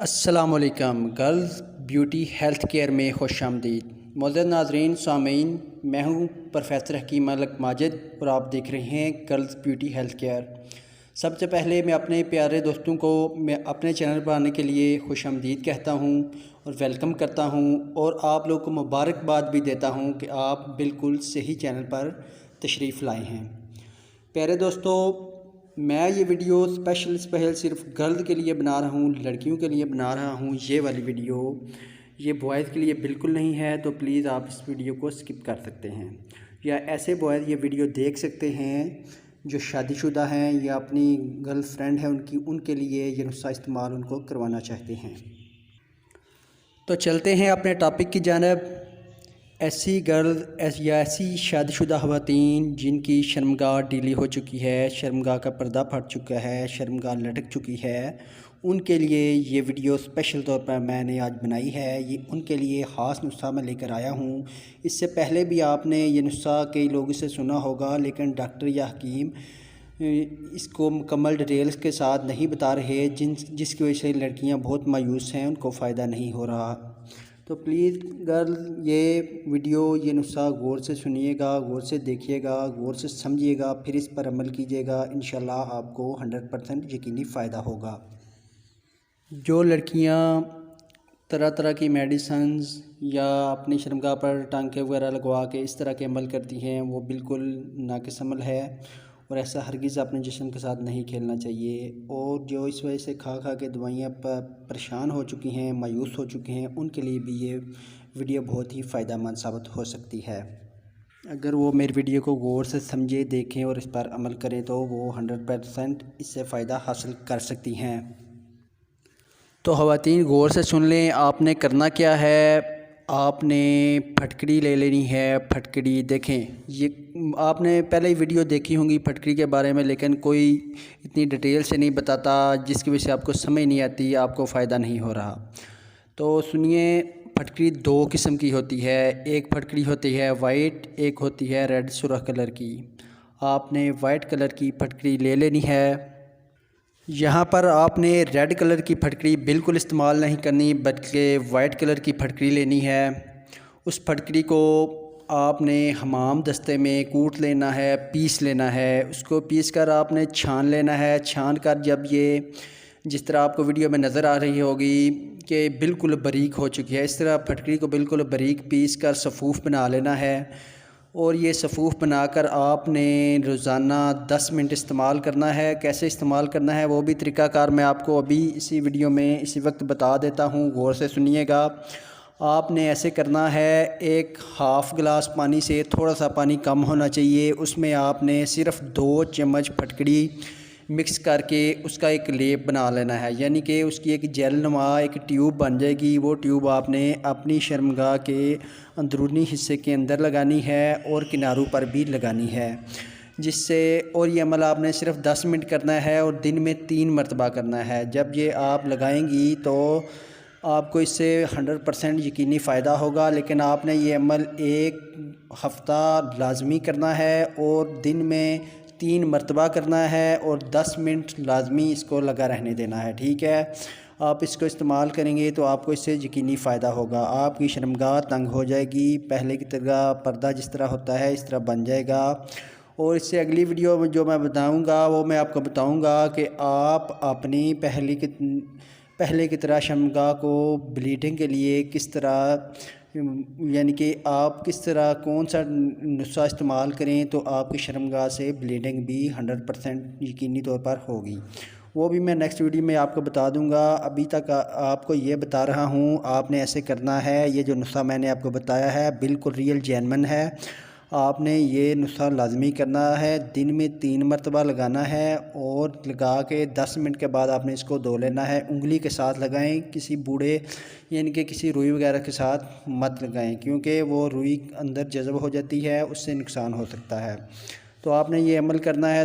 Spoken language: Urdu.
السلام علیکم گرلز بیوٹی ہیلتھ کیئر میں خوش آمدید۔ معزز ناظرین سامعین، میں ہوں پروفیسر حکیم ملک ماجد اور آپ دیکھ رہے ہیں گرلز بیوٹی ہیلتھ کیئر۔ سب سے پہلے میں اپنے پیارے دوستوں کو اپنے چینل پر آنے کے لیے خوش آمدید کہتا ہوں اور ویلکم کرتا ہوں، اور آپ لوگوں کو مبارکباد بھی دیتا ہوں کہ آپ بالکل صحیح چینل پر تشریف لائے ہیں۔ پیارے دوستو، میں یہ ویڈیو اسپیشل صرف گرل کے لیے بنا رہا ہوں، لڑکیوں کے لیے بنا رہا ہوں۔ یہ والی ویڈیو یہ بوائز کے لیے بالکل نہیں ہے، تو پلیز آپ اس ویڈیو کو سکپ کر سکتے ہیں، یا ایسے بوائز یہ ویڈیو دیکھ سکتے ہیں جو شادی شدہ ہیں یا اپنی گرل فرینڈ ہیں ان کے لیے یہ نسخہ استعمال ان کو کروانا چاہتے ہیں۔ تو چلتے ہیں اپنے ٹاپک کی جانب۔ ایسی گرل یا ایسی شادی شدہ خواتین جن کی شرمگاہ ڈھیلی ہو چکی ہے، شرمگاہ کا پردہ پھٹ چکا ہے، شرمگاہ لٹک چکی ہے، ان کے لیے یہ ویڈیو اسپیشل طور پر میں نے آج بنائی ہے۔ یہ ان کے لیے خاص نسخہ میں لے کر آیا ہوں۔ اس سے پہلے بھی آپ نے یہ نسخہ کئی لوگوں سے سنا ہوگا، لیکن ڈاکٹر یا حکیم اس کو مکمل ڈیٹیلز کے ساتھ نہیں بتا رہے، جس کی وجہ سے لڑکیاں بہت مایوس ہیں، ان کو فائدہ نہیں ہو رہا۔ تو پلیز گرل یہ ویڈیو یہ نسخہ غور سے سنیے گا، غور سے دیکھیے گا، غور سے سمجھیے گا، پھر اس پر عمل کیجیے گا۔ انشاءاللہ آپ کو 100% یقینی فائدہ ہوگا۔ جو لڑکیاں طرح طرح کی میڈیسنز یا اپنی شرمگاہ پر ٹانکے وغیرہ لگوا کے اس طرح کے عمل کرتی ہیں، وہ بالکل ناقص عمل ہے، اور ایسا ہرگز اپنے جسم کے ساتھ نہیں کھیلنا چاہیے۔ اور جو اس وجہ سے کھا کے دوائیاں پریشان ہو چکی ہیں، مایوس ہو چکے ہیں، ان کے لیے بھی یہ ویڈیو بہت ہی فائدہ مند ثابت ہو سکتی ہے۔ اگر وہ میری ویڈیو کو غور سے سمجھے، دیکھیں اور اس پر عمل کریں تو وہ 100% اس سے فائدہ حاصل کر سکتی ہیں۔ تو خواتین غور سے سن لیں، آپ نے کرنا کیا ہے۔ آپ نے پھٹکڑی لے لینی ہے۔ پھٹکڑی دیکھیں، یہ آپ نے پہلے ہی ویڈیو دیکھی ہوں گی پھٹکڑی کے بارے میں، لیکن کوئی اتنی ڈیٹیل سے نہیں بتاتا، جس کی وجہ سے آپ کو سمجھ نہیں آتی، آپ کو فائدہ نہیں ہو رہا۔ تو سنیے، پھٹکڑی دو قسم کی ہوتی ہے۔ ایک پھٹکڑی ہوتی ہے وائٹ، ایک ہوتی ہے ریڈ سرخ کلر کی۔ آپ نے وائٹ کلر کی پھٹکڑی لے لینی ہے۔ یہاں پر آپ نے ریڈ کلر کی پھٹکڑی بالکل استعمال نہیں کرنی، بلکہ وائٹ کلر کی پھٹکڑی لینی ہے۔ اس پھٹکڑی کو آپ نے حمام دستے میں کوٹ لینا ہے، پیس لینا ہے۔ اس کو پیس کر آپ نے چھان لینا ہے۔ چھان کر جب یہ جس طرح آپ کو ویڈیو میں نظر آ رہی ہوگی کہ بالکل باریک ہو چکی ہے، اس طرح پھٹکڑی کو بالکل باریک پیس کر صفوف بنا لینا ہے۔ اور یہ صفوف بنا کر آپ نے روزانہ 10 منٹ استعمال کرنا ہے۔ کیسے استعمال کرنا ہے وہ بھی طریقہ کار میں آپ کو ابھی اسی ویڈیو میں اسی وقت بتا دیتا ہوں، غور سے سنیے گا۔ آپ نے ایسے کرنا ہے، ایک ہاف گلاس پانی سے تھوڑا سا پانی کم ہونا چاہیے، اس میں آپ نے صرف 2 چمچ پھٹکڑی مکس کر کے اس کا ایک لیپ بنا لینا ہے، یعنی کہ اس کی ایک جیل نما ایک ٹیوب بن جائے گی۔ وہ ٹیوب آپ نے اپنی شرمگاہ کے اندرونی حصے کے اندر لگانی ہے اور کناروں پر بھی لگانی ہے، جس سے اور یہ عمل آپ نے صرف 10 منٹ کرنا ہے اور دن میں 3 مرتبہ کرنا ہے۔ جب یہ آپ لگائیں گی تو آپ کو اس سے 100% یقینی فائدہ ہوگا، لیکن آپ نے یہ عمل 1 ہفتہ لازمی کرنا ہے اور دن میں 3 مرتبہ کرنا ہے، اور 10 منٹ لازمی اس کو لگا رہنے دینا ہے، ٹھیک ہے۔ آپ اس کو استعمال کریں گے تو آپ کو اس سے یقینی فائدہ ہوگا۔ آپ کی شرمگاہ تنگ ہو جائے گی، پہلے کی طرح پردہ جس طرح ہوتا ہے اس طرح بن جائے گا۔ اور اس سے اگلی ویڈیو میں جو میں بتاؤں گا وہ میں آپ کو بتاؤں گا کہ آپ اپنی پہلے کی طرح شرمگاہ کو بلیڈنگ کے لیے کس طرح، یعنی کہ آپ کس طرح کون سا نسخہ استعمال کریں تو آپ کی شرمگاہ سے بلیڈنگ بھی 100% یقینی طور پر ہوگی۔ وہ بھی میں نیکسٹ ویڈیو میں آپ کو بتا دوں گا۔ ابھی تک آپ کو یہ بتا رہا ہوں، آپ نے ایسے کرنا ہے۔ یہ جو نسخہ میں نے آپ کو بتایا ہے بالکل ریئل جینمن ہے۔ آپ نے یہ نسخہ لازمی کرنا ہے، دن میں 3 مرتبہ لگانا ہے، اور لگا کے 10 منٹ کے بعد آپ نے اس کو دھو لینا ہے۔ انگلی کے ساتھ لگائیں، کسی بوڑھے یعنی کہ کسی روئی وغیرہ کے ساتھ مت لگائیں، کیونکہ وہ روئی اندر جذب ہو جاتی ہے، اس سے نقصان ہو سکتا ہے۔ تو آپ نے یہ عمل کرنا ہے۔